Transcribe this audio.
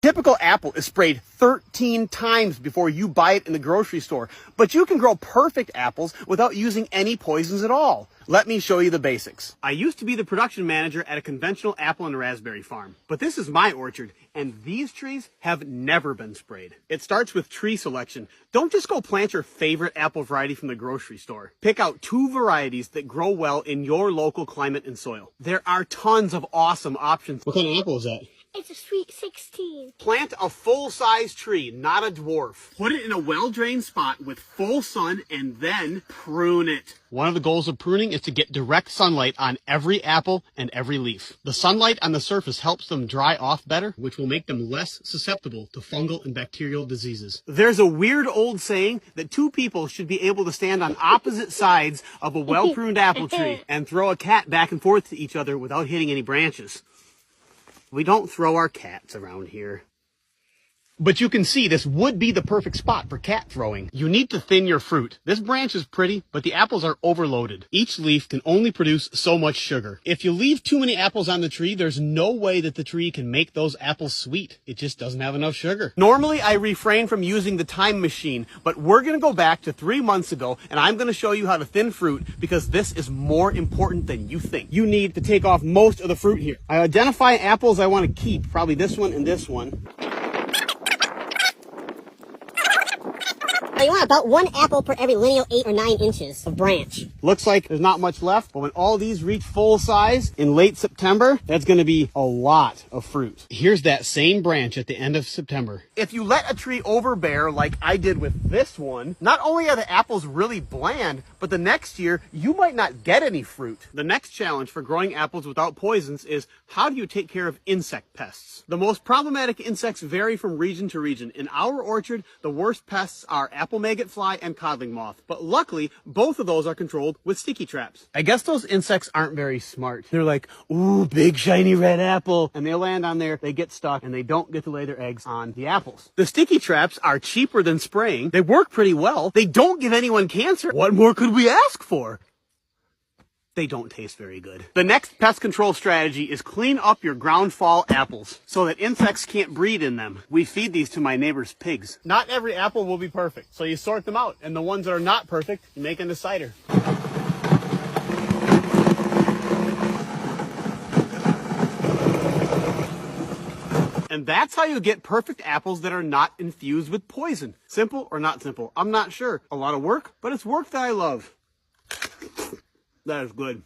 typical apple is sprayed 13 times before you buy it in the grocery store, but you can grow perfect apples without using any poisons at all. Let me show you the basics. I used to be the production manager at a conventional apple and raspberry farm, but this is my orchard, and these trees have never been sprayed. It starts with tree selection. Don't just go plant your favorite apple variety from the grocery store. Pick out 2 varieties that grow well in your local climate and soil. There are tons of awesome options. What kind of apple is that? It's a Sweet 16. Plant a full-size tree, not a dwarf. Put it in a well-drained spot with full sun and then prune it. One of the goals of pruning is to get direct sunlight on every apple and every leaf. The sunlight on the surface helps them dry off better, which will make them less susceptible to fungal and bacterial diseases. There's a weird old saying that 2 people should be able to stand on opposite sides of a well-pruned apple tree and throw a cat back and forth to each other without hitting any branches. We don't throw our cats around here. But you can see this would be the perfect spot for cat throwing. You need to thin your fruit. This branch is pretty, but the apples are overloaded. Each leaf can only produce so much sugar. If you leave too many apples on the tree, there's no way that the tree can make those apples sweet. It just doesn't have enough sugar. Normally, I refrain from using the time machine, but we're gonna go back to 3 months ago, and I'm gonna show you how to thin fruit because this is more important than you think. You need to take off most of the fruit here. I identify apples I wanna keep, probably this one and this one. You want about 1 apple per every lineal 8 or 9 inches of branch. Looks like there's not much left, but when all these reach full size in late September, that's going to be a lot of fruit. Here's that same branch at the end of September. If you let a tree overbear like I did with this one, not only are the apples really bland, but the next year you might not get any fruit. The next challenge for growing apples without poisons is how do you take care of insect pests? The most problematic insects vary from region to region. In our orchard, the worst pests are apple maggot fly and codling moth, but luckily both of those are controlled with sticky traps. I guess those insects aren't very smart. They're like, ooh, big shiny red apple, and they land on there, they get stuck, and they don't get to lay their eggs on the apples. The sticky traps are cheaper than spraying. They work pretty well. They don't give anyone cancer. What more could we ask for? They don't taste very good. The next pest control strategy is clean up your ground fall apples so that insects can't breed in them. We feed these to my neighbor's pigs. Not every apple will be perfect, so you sort them out, and the ones that are not perfect, you make into cider. And that's how you get perfect apples that are not infused with poison. Simple or not simple? I'm not sure. A lot of work, but it's work that I love. That is good.